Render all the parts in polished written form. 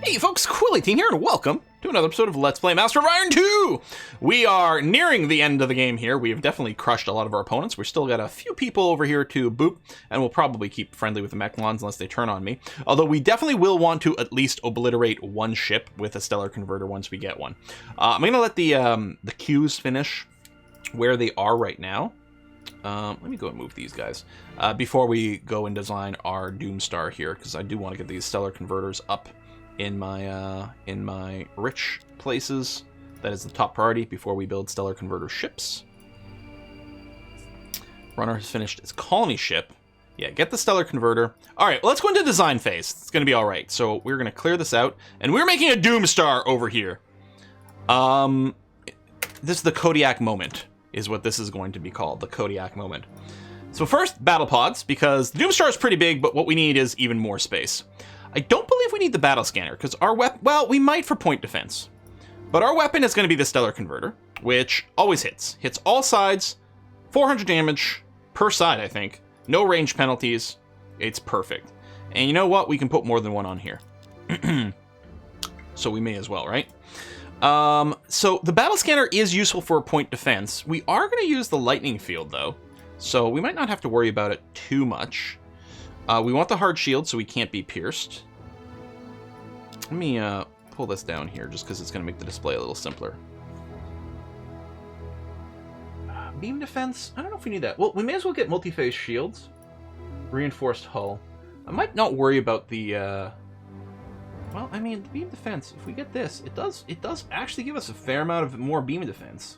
Hey folks, Quilly18 here, and welcome to another episode of Let's Play Master of Iron 2! We are nearing the end of the game here. We have definitely crushed a lot of our opponents. We've still got a few people over here to boop, and we'll probably keep friendly with the Mechalons unless they turn on me. Although we definitely will want to at least obliterate one ship with a Stellar Converter once we get one. I'm going to let the queues finish where they are right now. Let me go and move these guys before we go and design our Doomstar here, because I do want to get these Stellar Converters up in my rich places. That is the top priority before we build Stellar Converter ships. Runner has finished its colony ship. Yeah, get the Stellar Converter. All right, well, let's go into design phase. It's going to be all right. So we're going to clear this out, and we're making a Doomstar over here. This is the Kodiak moment, is what this is going to be called, the Kodiak moment. So first, battle pods, because the Doomstar is pretty big, but what we need is even more space. I don't believe we need the battle scanner, because our weapon, well, we might for point defense. But our weapon is going to be the Stellar Converter, which always hits. Hits all sides, 400 damage per side, I think. No range penalties. It's perfect. And you know what? We can put more than one on here. So we may as well, right? So the battle scanner is useful for point defense. We are going to use the lightning field, though. So we might not have to worry about it too much. We want the hard shield so we can't be pierced. Let me pull this down here just because it's going to make the display a little simpler. Beam defense? I don't know if we need that. Well, we may as well get multi-phase shields. Reinforced hull. I might not worry about the... Well, I mean, the beam defense, if we get this, it does actually give us a fair amount of more beam defense.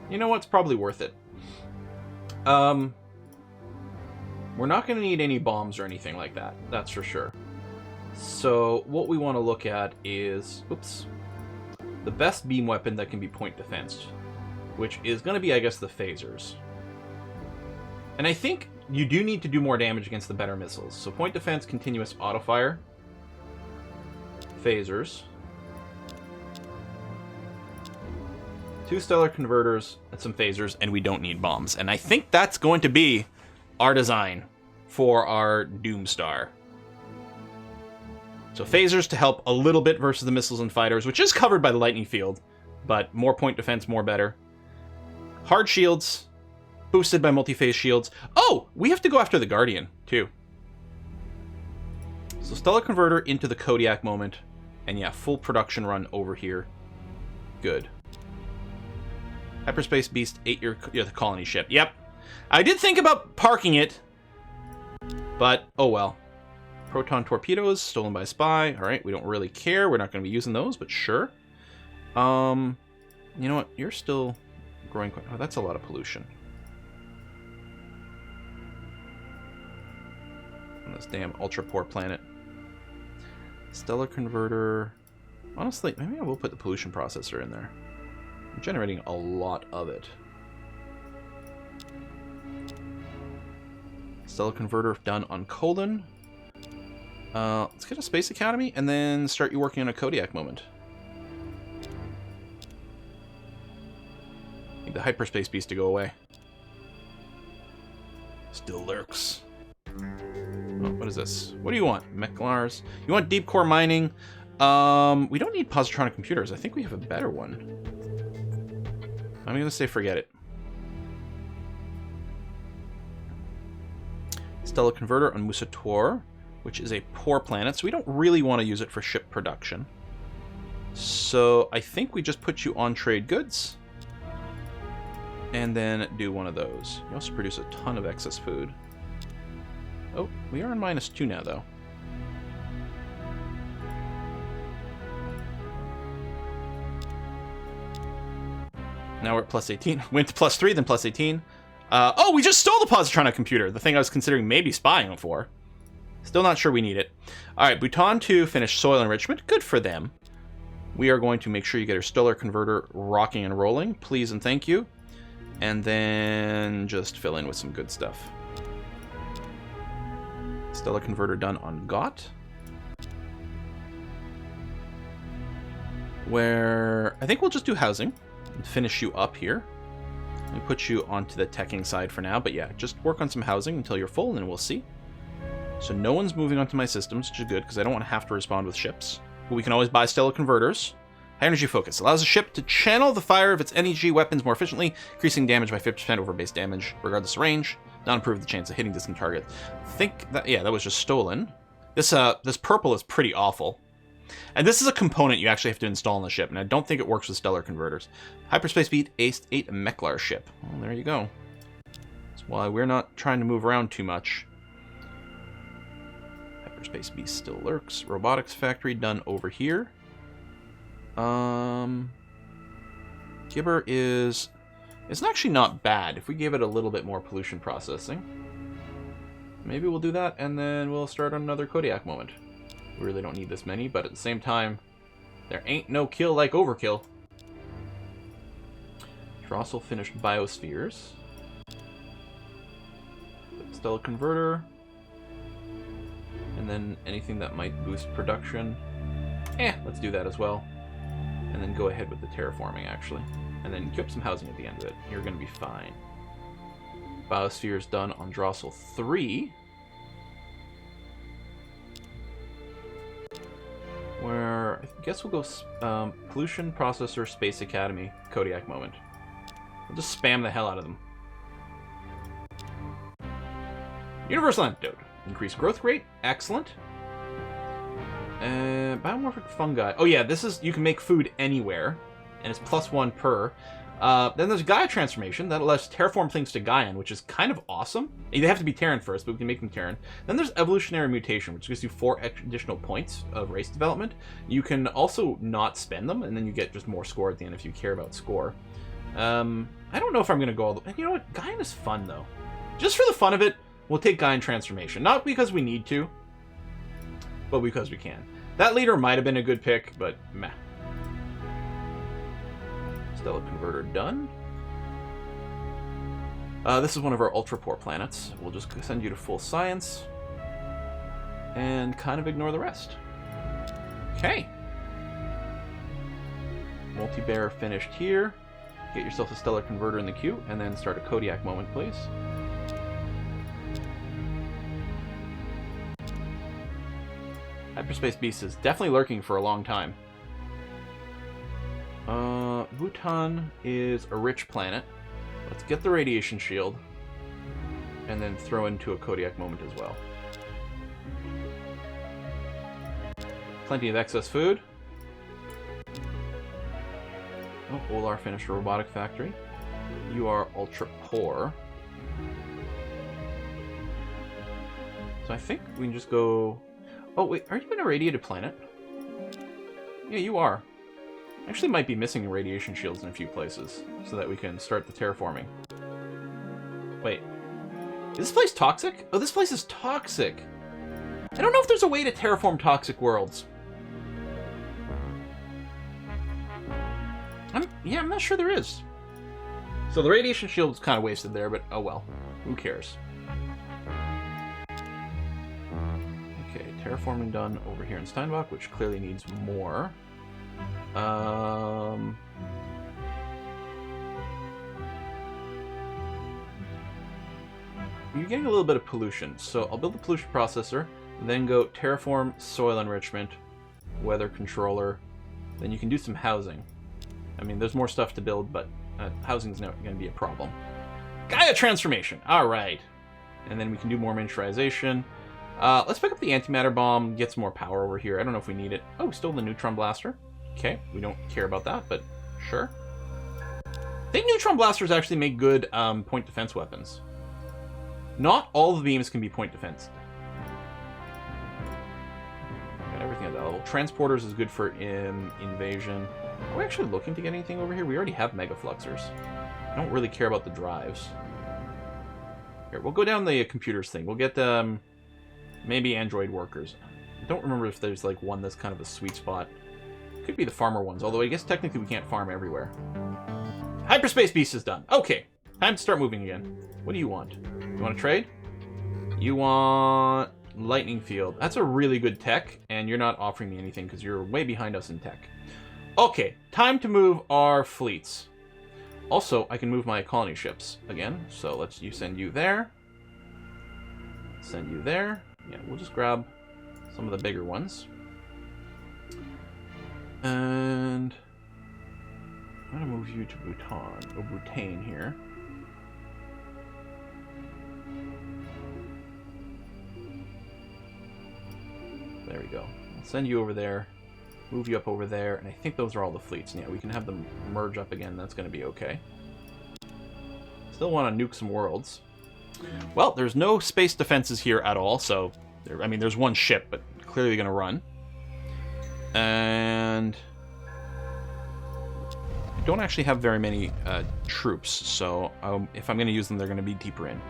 You know what? It's probably worth it. We're not going to need any bombs or anything like that. That's for sure. So what we want to look at is, oops, the best beam weapon that can be point defense, which is going to be, I guess, the phasers. And I think you do need to do more damage against the better missiles. So point defense, continuous auto fire, phasers, 2 Stellar Converters, and some phasers, and we don't need bombs. And I think that's going to be our design for our Doomstar. So phasers to help a little bit versus the missiles and fighters, which is covered by the lightning field, but more point defense, more better. Hard shields, boosted by multi-phase shields. Oh, we have to go after the Guardian, too. So Stellar Converter into the Kodiak moment, and yeah, full production run over here. Good. Hyperspace Beast, 8-year the colony ship. Yep. I did think about parking it, but oh well. Proton torpedoes, stolen by a spy. All right, we don't really care. We're not going to be using those, but sure. You know what? You're still growing quite... Oh, that's a lot of pollution. On this damn ultra-poor planet. Stellar Converter. Honestly, maybe I will put the pollution processor in there. I'm generating a lot of it. Stellar Converter done on Colon. Let's get a Space Academy and then start you working on a Kodiak moment. Need the Hyperspace Beast to go away. Still lurks. Oh, what is this? What do you want? Mechlars? You want deep core mining? We don't need positronic computers. I think we have a better one. I'm going to say forget it. Stellar Converter on Musator, which is a poor planet, so we don't really want to use it for ship production. So I think we just put you on trade goods, and then do one of those. You also produce a ton of excess food. Oh, we are on -2 now, though. Now we're at +18. Went to +3, then +18. Oh, we just stole the positronic computer, the thing I was considering maybe spying for. Still not sure we need it. All right, Bhutan 2 finished soil enrichment. Good for them. We are going to make sure you get your Stellar Converter rocking and rolling. Please and thank you. And then just fill in with some good stuff. Stellar Converter done on Got. Where I think we'll just do housing and finish you up here. And put you onto the teching side for now. But yeah, just work on some housing until you're full and then we'll see. So no one's moving onto my systems, which is good, because I don't want to have to respond with ships. But we can always buy stellar converters. High energy focus allows a ship to channel the fire of its energy weapons more efficiently, increasing damage by 50% over base damage, regardless of range. Not improve the chance of hitting distant target. I think that, yeah, that was just stolen. This purple is pretty awful. And this is a component you actually have to install on the ship, and I don't think it works with stellar converters. Hyperspace speed, Ace 8 Meklar ship. Well, there you go. That's why we're not trying to move around too much. Hyperspace Beast still lurks. Robotics factory done over here. Gibber is... It's actually not bad if we give it a little bit more pollution processing. Maybe we'll do that, and then we'll start on another Kodiak moment. We really don't need this many, but at the same time, there ain't no kill like overkill. Drossel finished biospheres. Stellar converter. And then anything that might boost production. Let's do that as well. And then go ahead with the terraforming, actually. And then keep some housing at the end of it. You're going to be fine. Biospheres done on Drossel 3. Where, I guess we'll go Pollution Processor Space Academy Kodiak moment. We'll just spam the hell out of them. Universal Antidote. Increased growth rate. Excellent. Biomorphic fungi. Oh yeah, this is, you can make food anywhere. And it's +1 per. Then there's Gaia Transformation. That allows terraform things to Gaian, which is kind of awesome. They have to be Terran first, but we can make them Terran. Then there's Evolutionary Mutation, which gives you 4 additional points of race development. You can also not spend them, and then you get just more score at the end if you care about score. I don't know if I'm going to go all the... You know what? Gaian is fun, though. Just for the fun of it, we'll take Gaian Transformation. Not because we need to, but because we can. That leader might have been a good pick, but meh. Stellar Converter done. This is one of our ultra poor planets. We'll just send you to full science and kind of ignore the rest. Okay. Multi-bear finished here. Get yourself a Stellar Converter in the queue, and then start a Kodiak moment, please. Hyperspace Beast is definitely lurking for a long time. Bhutan is a rich planet. Let's get the radiation shield, and then throw into a Kodiak moment as well. Plenty of excess food. Oh, Olar finished a robotic factory. You are ultra poor. So I think we can just go... Oh, wait, are you an irradiated planet? Yeah, you are. Actually might be missing radiation shields in a few places, so that we can start the terraforming. Wait. Is this place toxic? Oh, this place is toxic! I don't know if there's a way to terraform toxic worlds. I'm not sure there is. So the radiation shield was kind of wasted there, but oh well. Who cares? Okay, terraforming done over here in Steinbach, which clearly needs more. You're getting a little bit of pollution, so I'll build the pollution processor, then go terraform, soil enrichment, weather controller, then you can do some housing. I mean, there's more stuff to build, but housing's not going to be a problem. Gaia Transformation! Alright. And then we can do more miniaturization. Let's pick up the antimatter bomb, get some more power over here. I don't know if we need it. Oh, still the neutron blaster. Okay, we don't care about that, but sure. I think neutron blasters actually make good point defense weapons. Not all the beams can be point defense. Got everything at that level. Transporters is good for invasion. Are we actually looking to get anything over here? We already have megafluxers. I don't really care about the drives. Here, we'll go down the computers thing. We'll get maybe android workers. I don't remember if there's like one that's kind of a sweet spot. Could be the farmer ones, although I guess technically we can't farm everywhere. Hyperspace Beast is done. Okay, time to start moving again. What do you want? You want to trade? You want Lightning Field. That's a really good tech, and you're not offering me anything because you're way behind us in tech. Okay, time to move our fleets. Also, I can move my colony ships again, so let's send you there. Send you there. Yeah, we'll just grab some of the bigger ones. And I'm going to move you to Bhutan here. There we go. I'll send you over there, move you up over there, and I think those are all the fleets. And yeah, we can have them merge up again. That's going to be okay. Still want to nuke some worlds. Well, there's no space defenses here at all, so I mean, there's one ship, but clearly going to run. And I don't actually have very many troops, so if I'm going to use them, they're going to be deeper in.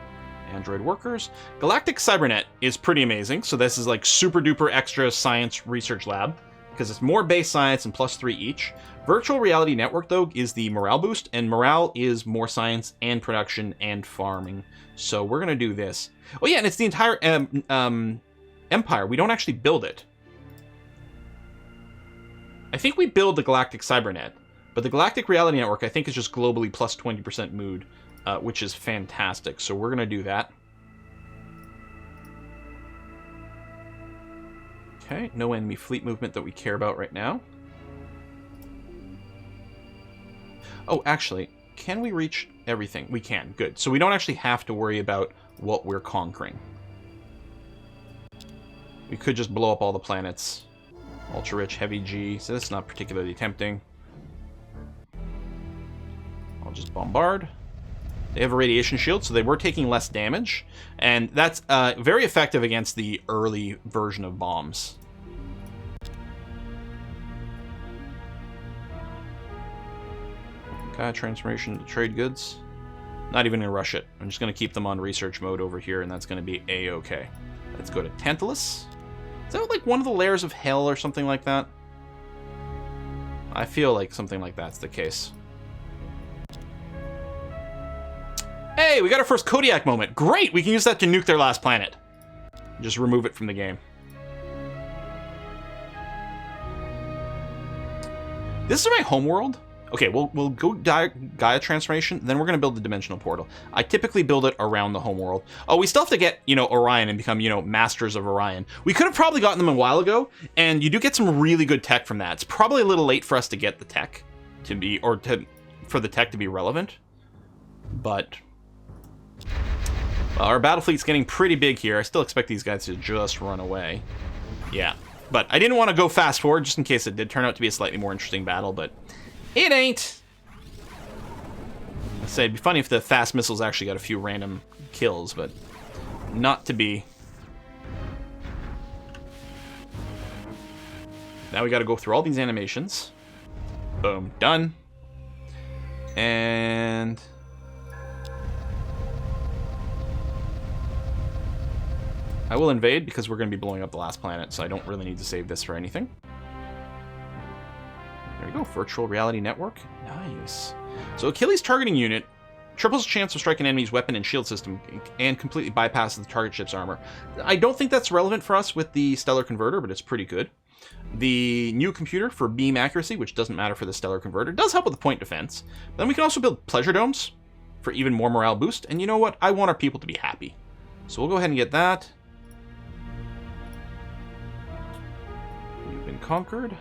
Android workers. Galactic Cybernet is pretty amazing, so this is like super duper extra science research lab, because it's more base science and +3 each. Virtual Reality Network, though, is the morale boost, and morale is more science and production and farming. So we're going to do this. Oh yeah, and it's the entire empire. We don't actually build it. I think we build the Galactic Cybernet, but the Galactic Reality Network, I think, is just globally plus 20% mood, which is fantastic. So we're going to do that. Okay, no enemy fleet movement that we care about right now. Oh, actually, can we reach everything? We can, good. So we don't actually have to worry about what we're conquering. We could just blow up all the planets. Ultra-rich, heavy G, so that's not particularly tempting. I'll just bombard. They have a radiation shield, so they were taking less damage. And that's very effective against the early version of bombs. Okay, transformation to trade goods. Not even going to rush it. I'm just going to keep them on research mode over here, and that's going to be A-okay. Let's go to Tantalus. Is that like one of the layers of hell or something like that? I feel like something like that's the case. Hey, we got our first Kodiak moment. Great! We can use that to nuke their last planet. Just remove it from the game. This is my homeworld. Okay, we'll go Gaia transformation, then we're going to build the dimensional portal. I typically build it around the homeworld. Oh, we still have to get, Orion and become, masters of Orion. We could have probably gotten them a while ago, and you do get some really good tech from that. It's probably a little late for us to get the tech to be, for the tech to be relevant. But well, our battle fleet's getting pretty big here. I still expect these guys to just run away. Yeah, but I didn't want to go fast forward just in case it did turn out to be a slightly more interesting battle, but it ain't. I'd say it'd be funny if the fast missiles actually got a few random kills, but not to be. Now we got to go through all these animations. Boom, done. And I will invade because we're going to be blowing up the last planet, so I don't really need to save this for anything. There we go, Virtual Reality Network. Nice. So Achilles targeting unit triples chance of striking an enemy's weapon and shield system and completely bypasses the target ship's armor. I don't think that's relevant for us with the Stellar Converter, but it's pretty good. The new computer for beam accuracy, which doesn't matter for the Stellar Converter, does help with the point defense. Then we can also build pleasure domes for even more morale boost. And you know what? I want our people to be happy. So we'll go ahead and get that. We've been conquered.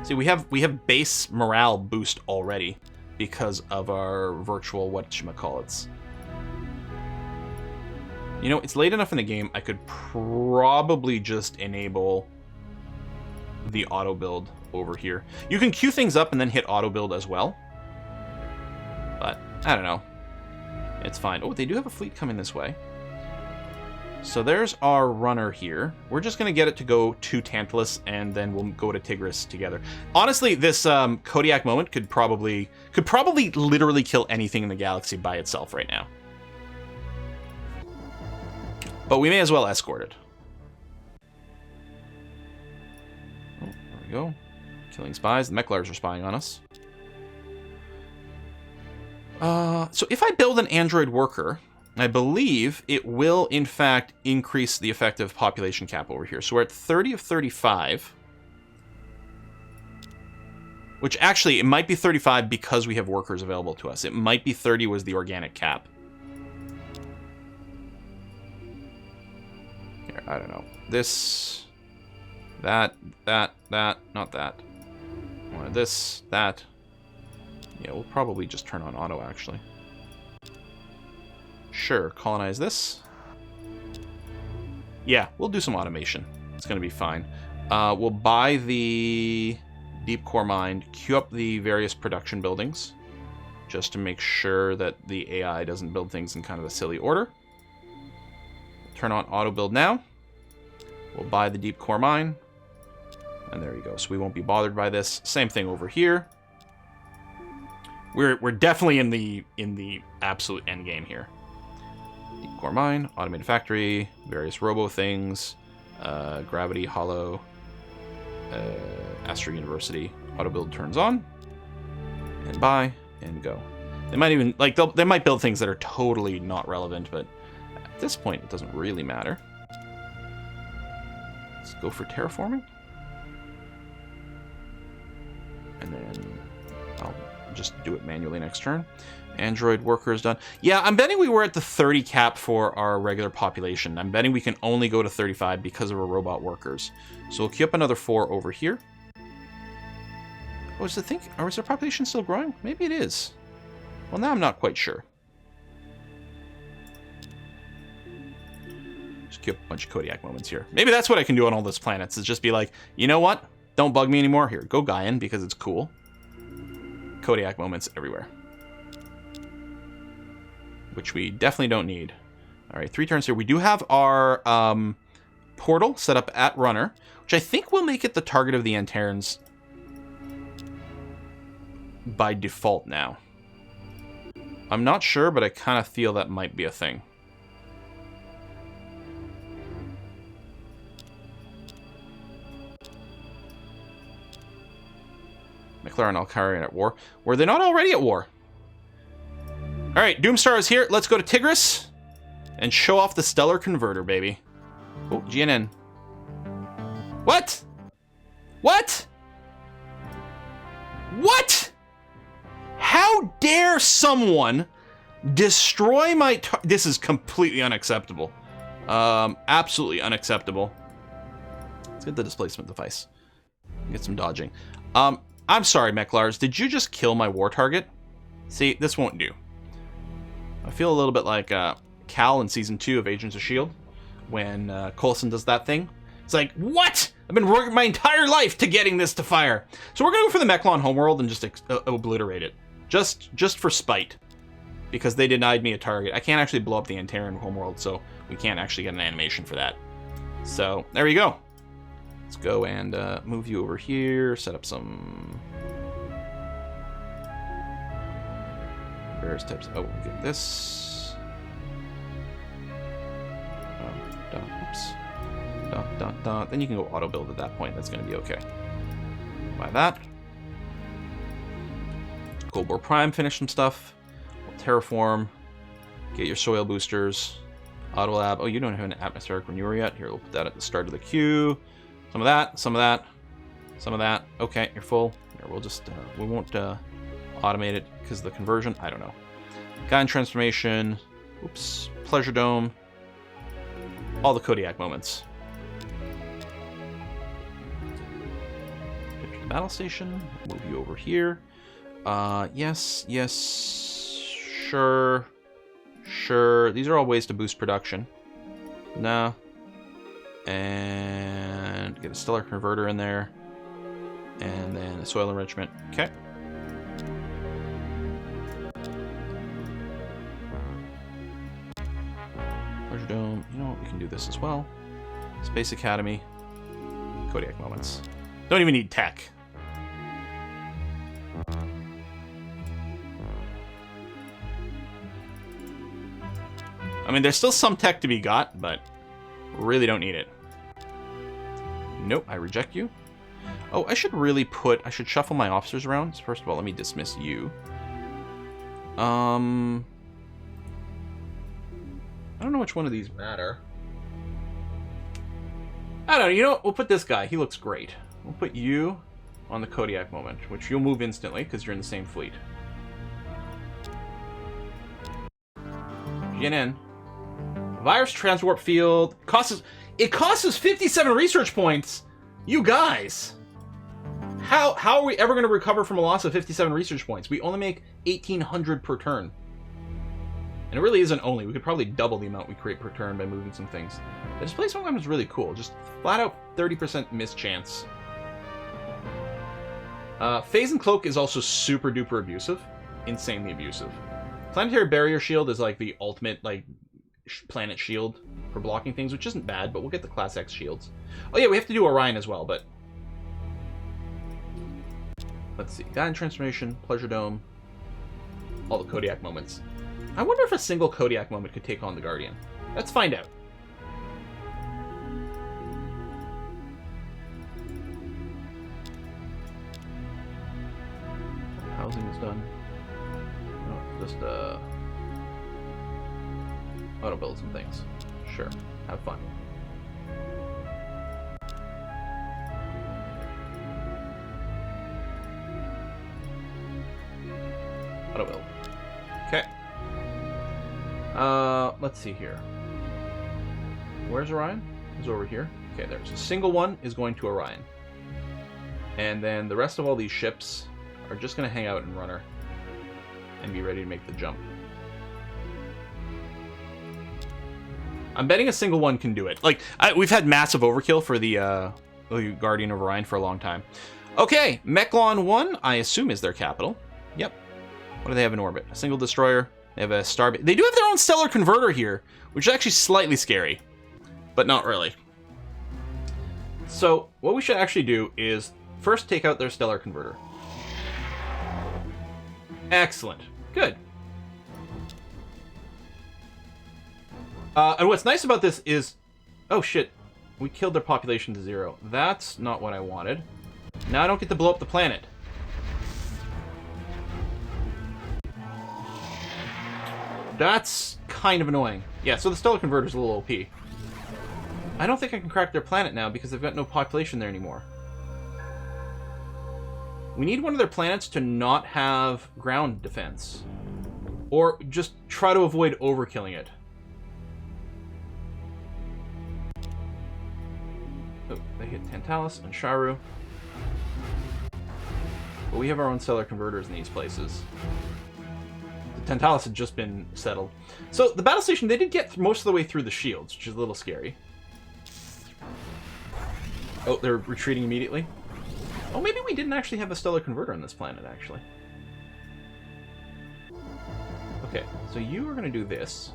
See, we have base morale boost already because of our virtual whatchamacallits. It's late enough in the game, I could probably just enable the auto build over here. You can queue things up and then hit auto build as well. But, I don't know. It's fine. Oh, they do have a fleet coming this way. So there's our runner here. We're just going to get it to go to Tantalus, and then we'll go to Tigris together. Honestly, this Kodiak moment could probably literally kill anything in the galaxy by itself right now. But we may as well escort it. Oh, there we go. Killing spies. The Mechlars are spying on us. So if I build an android worker, I believe it will, in fact, increase the effective population cap over here. So we're at 30 of 35. Which, actually, it might be 35 because we have workers available to us. It might be 30 was the organic cap. Here, I don't know. This, that, not that. This, that. Yeah, we'll probably just turn on auto, actually. Sure, colonize this. Yeah, we'll do some automation. It's going to be fine. We'll buy the deep core mine, queue up the various production buildings, just to make sure that the AI doesn't build things in kind of a silly order. Turn on auto build now. We'll buy the deep core mine. And there you go. So we won't be bothered by this. Same thing over here. We're definitely in the absolute end game here. Deep core mine, automated factory, various robo things, gravity, hollow, Astro University. Auto build turns on, and buy and go. They might even they might build things that are totally not relevant, but at this point it doesn't really matter. Let's go for terraforming, and then I'll just do it manually next turn. Android worker is done. Yeah, I'm betting we were at the 30 cap for our regular population. I'm betting we can only go to 35 because of our robot workers. So we'll queue up another 4 over here. Oh, is our population still growing? Maybe it is. Well, now I'm not quite sure. Just queue up a bunch of Kodiak moments here. Maybe that's what I can do on all those planets, is just be like, you know what? Don't bug me anymore. Here, go Gaian, because it's cool. Kodiak moments everywhere. Which we definitely don't need. All right, 3 turns here. We do have our portal set up at runner, which I think will make it the target of the Antares by default now. I'm not sure, but I kind of feel that might be a thing. McLaren and Alcarian at war. Were they not already at war? All right, Doomstar is here. Let's go to Tigris and show off the Stellar Converter, baby. Oh, GNN. What? What? What? How dare someone destroy my... This is completely unacceptable. Absolutely unacceptable. Let's get the displacement device. Get some dodging. I'm sorry, Mechlars. Did you just kill my war target? See, this won't do. I feel a little bit like Cal in Season 2 of Agents of S.H.I.E.L.D. when Coulson does that thing. It's like, what? I've been working my entire life to getting this to fire. So we're going to go for the Mechlon homeworld and just obliterate it. Just for spite. Because they denied me a target. I can't actually blow up the Antares homeworld, so we can't actually get an animation for that. So, there you go. Let's go and move you over here, set up some... various types. Oh, we'll get this. Oops. Then you can go auto build at that point. That's going to be okay. Buy that. Cold War Prime, finish some stuff. We'll terraform. Get your soil boosters. Auto lab. Oh, you don't have an atmospheric renewer yet. Here, we'll put that at the start of the queue. Some of that. Some of that. Some of that. Okay, you're full. Here, we'll just we won't automate it because of the conversion. I don't know. Gaian transformation. Oops. Pleasure dome. All the Kodiak moments. Get to the battle station. Move you over here. Yes. Sure. These are all ways to boost production. No. And get a stellar converter in there. And then a soil enrichment. Okay. Pleasure dome. You know what? We can do this as well. Space Academy. Kodiak moments. Don't even need tech. I mean, there's still some tech to be got, but really don't need it. Nope, I reject you. Oh, I should shuffle my officers around. So first of all, let me dismiss you. I don't know which one of these matter. I don't know, you know what? We'll put this guy. He looks great. We'll put you on the Kodiak moment, which you'll move instantly because you're in the same fleet. GNN. Virus transwarp field. Costs us... It costs us 57 research points! You guys! How are we ever going to recover from a loss of 57 research points? We only make 1,800 per turn. And it really isn't only. We could probably double the amount we create per turn by moving some things. The displacement weapon is really cool. Just flat out 30% miss chance. Phase and Cloak is also super duper abusive. Insanely abusive. Planetary Barrier Shield is like the ultimate like planet shield for blocking things, which isn't bad, but we'll get the Class X shields. Oh yeah, we have to do Orion as well, but... Let's see. Guidance Transformation, Pleasure Dome, all the Kodiak moments. I wonder if a single Kodiak moment could take on the Guardian. Let's find out. Housing is done. Oh, just auto build some things. Sure, have fun. Auto build. Okay. Let's see here. Where's Orion? He's over here. Okay, there's a single one is going to Orion. And then the rest of all these ships are just going to hang out in Runner and be ready to make the jump. I'm betting a single one can do it. Like, we've had massive overkill for the Guardian of Orion for a long time. Okay, Mechlon 1, I assume is their capital. Yep. What do they have in orbit? A single destroyer. They have a star... They do have their own stellar converter here, which is actually slightly scary, but not really. So, what we should actually do is first take out their stellar converter. Excellent. Good. And what's nice about this is... Oh, shit. We killed their population to 0. That's not what I wanted. Now I don't get to blow up the planet. That's kind of annoying. Yeah, so the stellar converter's a little OP. I don't think I can crack their planet now because they've got no population there anymore. We need one of their planets to not have ground defense. Or just try to avoid overkilling it. Oh, they hit Antares and Sharu. But we have our own stellar converters in these places. Tantalus had just been settled. So, the battle station, they did get most of the way through the shields, which is a little scary. Oh, they're retreating immediately. Oh, maybe we didn't actually have a stellar converter on this planet, actually. Okay, so you are going to do this,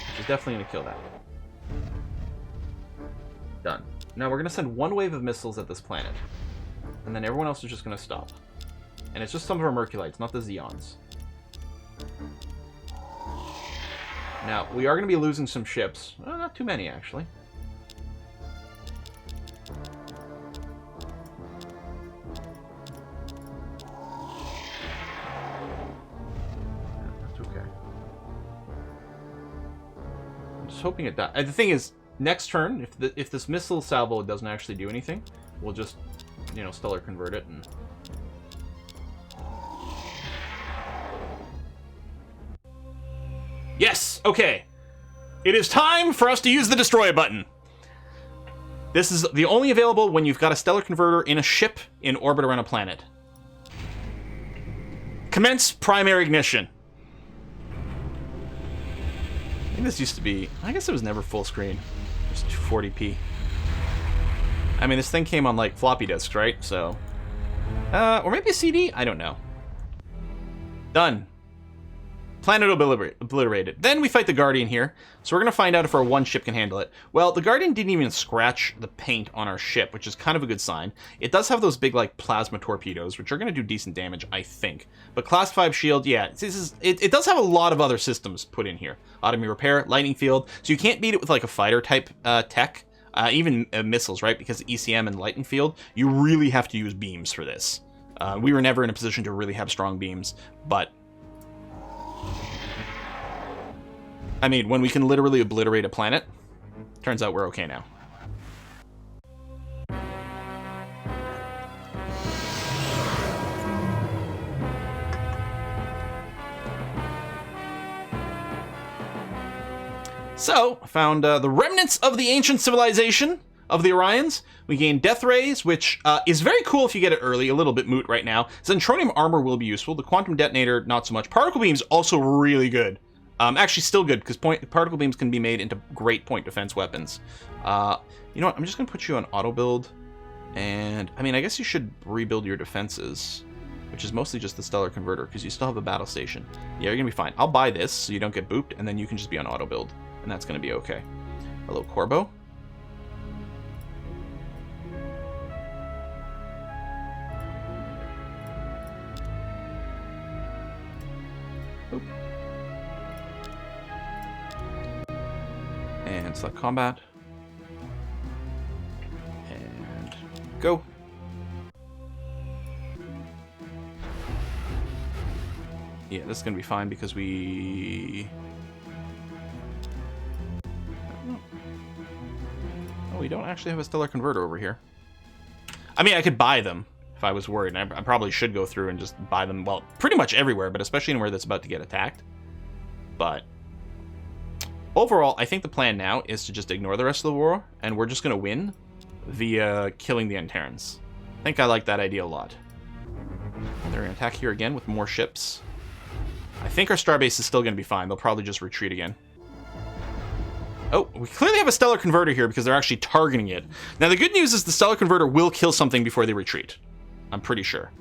which is definitely going to kill that. Done. Now, we're going to send one wave of missiles at this planet. And then everyone else is just going to stop. And it's just some of our Merculites, not the Zeons. Now, we are going to be losing some ships. Well, not too many, actually. That's okay. I'm just hoping it does. The thing is, next turn, if this missile salvo doesn't actually do anything, we'll just, you know, stellar convert it and... Yes! Okay. It is time for us to use the destroy button. This is the only available when you've got a stellar converter in a ship in orbit around a planet. Commence primary ignition. I think this used to be... I guess it was never full screen. Just 240p. I mean, this thing came on, like, floppy disks, right? So... or maybe a CD? I don't know. Done. Planet obliterated. Then we fight the Guardian here. So we're going to find out if our one ship can handle it. Well, the Guardian didn't even scratch the paint on our ship, which is kind of a good sign. It does have those big, like, plasma torpedoes, which are going to do decent damage, I think. But Class 5 shield, yeah, it does have a lot of other systems put in here. Automated repair, lightning field. So you can't beat it with, like, a fighter-type tech. Even missiles, right? Because ECM and lightning field, you really have to use beams for this. We were never in a position to really have strong beams, but... I mean, when we can literally obliterate a planet, turns out we're okay now. So, I found the remnants of the ancient civilization of the Orions. We gain Death Rays, which is very cool if you get it early, a little bit moot right now. Zentronium Armor will be useful. The Quantum Detonator, not so much. Particle Beam's also really good. Actually, still good, because Particle Beams can be made into great point defense weapons. You know what? I'm just going to put you on auto build. And, I mean, I guess you should rebuild your defenses, which is mostly just the Stellar Converter, because you still have a battle station. Yeah, you're going to be fine. I'll buy this so you don't get booped, and then you can just be on auto build. And that's going to be okay. Hello, Corbo. Oop. And select combat. And go. Yeah, this is going to be fine because we... Oh, we don't actually have a Stellar Converter over here. I mean, I could buy them if I was worried. I probably should go through and just buy them, well, pretty much everywhere, but especially anywhere that's about to get attacked. But overall, I think the plan now is to just ignore the rest of the war, and we're just going to win via killing the Antarans. I think I like that idea a lot. They're going to attack here again with more ships. I think our starbase is still going to be fine. They'll probably just retreat again. Oh, we clearly have a Stellar Converter here because they're actually targeting it. Now, the good news is the Stellar Converter will kill something before they retreat. I'm pretty sure.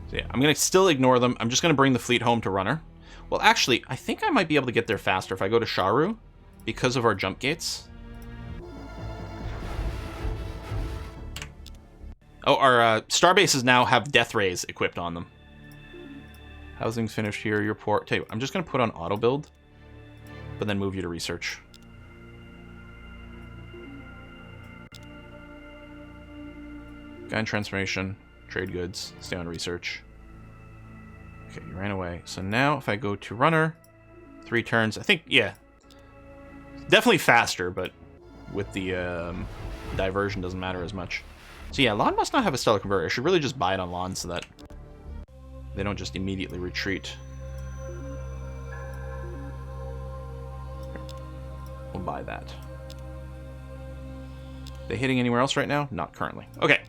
So yeah, I'm going to still ignore them. I'm just going to bring the fleet home to Runner. Well, actually, I think I might be able to get there faster if I go to Sharu because of our jump gates. Oh, our starbases now have Death Rays equipped on them. Housing's finished here. Your port. Tell you what, I'm just going to put on auto build, but then move you to research. Guide transformation, trade goods, stay on research. Okay, you ran away. So now if I go to Runner, 3 turns, I think, yeah. Definitely faster, but with the diversion doesn't matter as much. So yeah, Lon must not have a Stellar Converter. I should really just buy it on Lon so that they don't just immediately retreat. Here. We'll buy that. They hitting anywhere else right now? Not currently. Okay.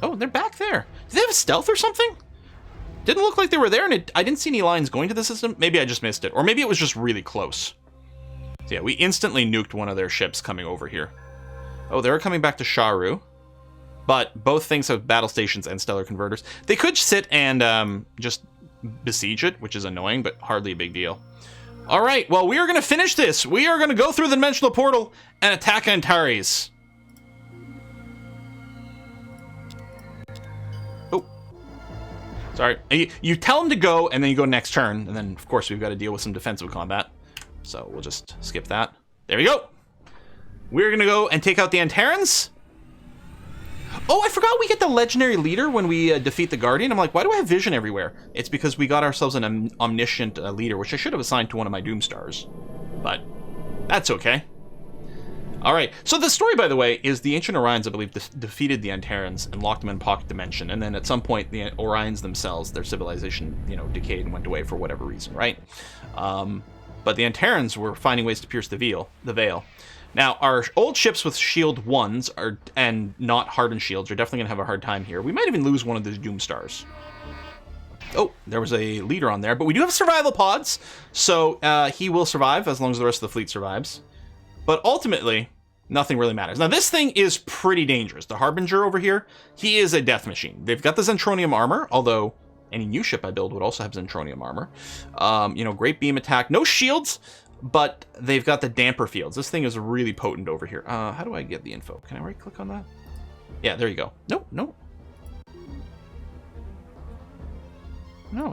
Oh, they're back there. Do they have a stealth or something? Didn't look like they were there, and I didn't see any lines going to the system. Maybe I just missed it. Or maybe it was just really close. So yeah, we instantly nuked one of their ships coming over here. Oh, they're coming back to Sharu. But both things have battle stations and Stellar Converters. They could sit and just besiege it, which is annoying, but hardly a big deal. All right, well, we are going to finish this. We are going to go through the dimensional portal and attack Antares. Oh. Sorry. You tell them to go, and then you go next turn. And then, of course, we've got to deal with some defensive combat. So we'll just skip that. There we go. We're going to go and take out the Antarans. Oh, I forgot we get the legendary leader when we defeat the Guardian. I'm like, why do I have vision everywhere? It's because we got ourselves an omniscient leader, which I should have assigned to one of my Doomstars. But that's okay. All right. So the story, by the way, is the Ancient Orions, I believe, defeated the Antarans and locked them in Pocket Dimension. And then at some point, the Orions themselves, their civilization, decayed and went away for whatever reason, right? But the Antarans were finding ways to pierce the veil. Now, our old ships with shield 1s and not hardened shields are definitely going to have a hard time here. We might even lose one of the Doomstars. Oh, there was a leader on there, but we do have survival pods, so he will survive as long as the rest of the fleet survives. But ultimately, nothing really matters. Now, this thing is pretty dangerous. The Harbinger over here, he is a death machine. They've got the Zentronium armor, although any new ship I build would also have Zentronium armor. Great beam attack. No shields. But they've got the damper fields. This thing is really potent over here. How do I get the info? Can I right-click on that? Yeah, there you go. Nope. No,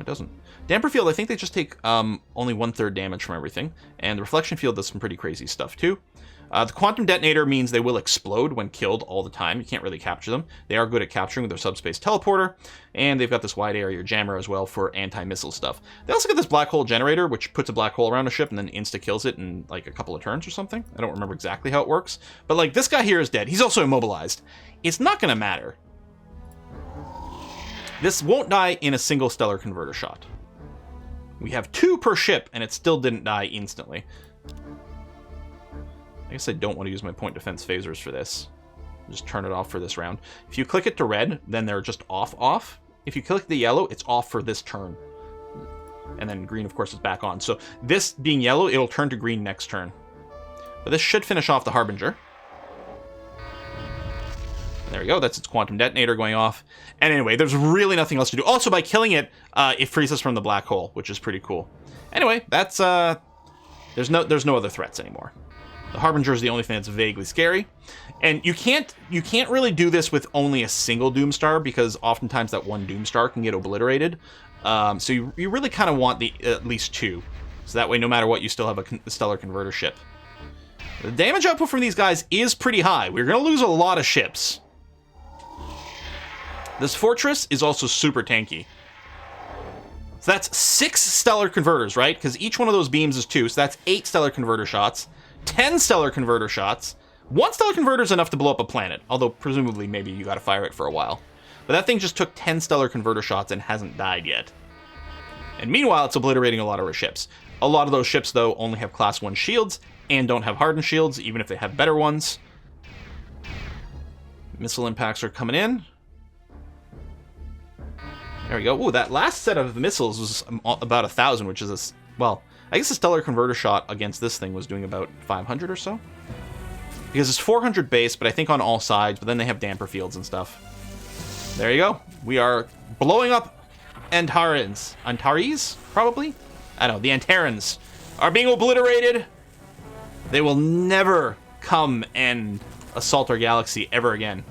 it doesn't. Damper field, I think they just take only 1/3 damage from everything. And the reflection field does some pretty crazy stuff, too. The quantum detonator means they will explode when killed all the time. You can't really capture them. They are good at capturing with their subspace teleporter. And they've got this wide area jammer as well for anti-missile stuff. They also got this black hole generator, which puts a black hole around a ship and then insta-kills it in like a couple of turns or something. I don't remember exactly how it works. But like this guy here is dead. He's also immobilized. It's not going to matter This won't die in a single stellar converter shot. We have 2 per ship, and it still didn't die instantly. I guess I don't want to use my point defense phasers for this. Just turn it off for this round. If you click it to red, then they're just off. If you click the yellow, it's off for this turn. And then green, of course, is back on. So this being yellow, it'll turn to green next turn. But this should finish off the Harbinger. There we go. That's its quantum detonator going off. And anyway, there's really nothing else to do. Also, by killing it, it frees us from the black hole, which is pretty cool. Anyway, that's there's no other threats anymore. The Harbinger is the only thing that's vaguely scary. And you can't really do this with only a single Doomstar, because oftentimes that one Doomstar can get obliterated. So you really kind of want at least 2. So that way, no matter what, you still have a stellar converter ship. The damage output from these guys is pretty high. We're going to lose a lot of ships. This fortress is also super tanky. So that's 6 stellar converters, right? Because each one of those beams is 2, so that's 8 stellar converter shots, 10 stellar converter shots. 1 stellar converter is enough to blow up a planet, although presumably maybe you got to fire it for a while. But that thing just took 10 stellar converter shots and hasn't died yet. And meanwhile, it's obliterating a lot of our ships. A lot of those ships, though, only have class 1 shields and don't have hardened shields, even if they have better ones. Missile impacts are coming in. There we go. Ooh, that last set of missiles was about 1,000, which is well, I guess the stellar converter shot against this thing was doing about 500 or so. Because it's 400 base, but I think on all sides, but then they have damper fields and stuff. There you go. We are blowing up Antares. Antares, probably? I don't know. The Antarans are being obliterated. They will never come and assault our galaxy ever again.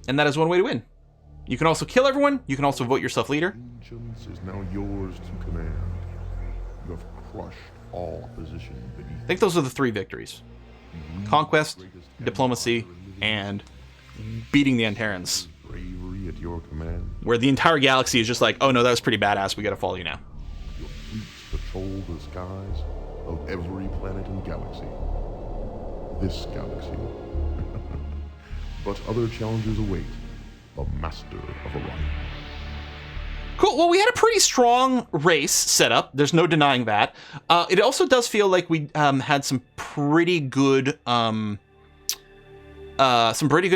And that is one way to win. You can also kill everyone. You can also vote yourself leader. Vengeance is now yours to command. You have crushed all opposition beneath. I think those are the 3 victories. Conquest, diplomacy, and beating the Antarans. Bravery at your command. Where the entire galaxy is just like, oh no, that was pretty badass, we gotta follow you now. Your fleets patrol the skies of every planet and galaxy. This galaxy. But other challenges await. The master of Orion. Cool. Well, we had a pretty strong race set up. There's no denying that. It also does feel like we had some pretty good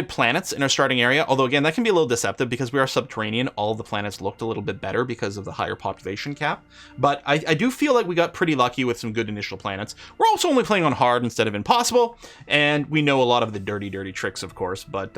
planets in our starting area. Although, again, that can be a little deceptive because we are subterranean. All of the planets looked a little bit better because of the higher population cap. But I do feel like we got pretty lucky with some good initial planets. We're also only playing on hard instead of impossible. And we know a lot of the dirty tricks, of course. But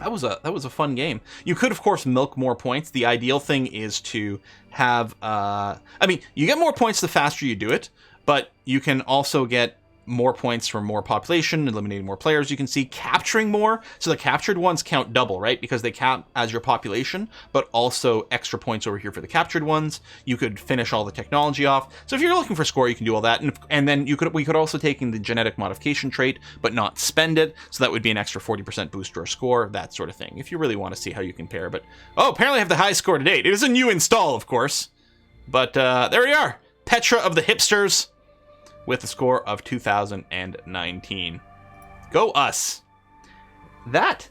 that was a fun game. You could, of course, milk more points. The ideal thing is to have... I mean, you get more points the faster you do it. But you can also get more points from more population, eliminating more players. You can see capturing more. So the captured ones count double, right? Because they count as your population, but also extra points over here for the captured ones. You could finish all the technology off. So if you're looking for score, you can do all that. And then we could also take in the genetic modification trait, but not spend it. So that would be an extra 40% boost to our score, that sort of thing, if you really want to see how you compare. But, oh, apparently I have the highest score to date. It is a new install, of course. But there we are. Petra of the Hipsters, with a score of 2019. Go us! That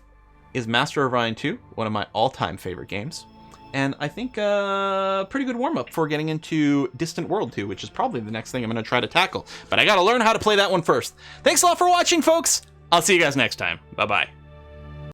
is Master of Orion 2, one of my all-time favorite games. And I think a pretty good warm-up for getting into Distant World 2, which is probably the next thing I'm going to try to tackle. But I got to learn how to play that one first. Thanks a lot for watching, folks! I'll see you guys next time. Bye-bye.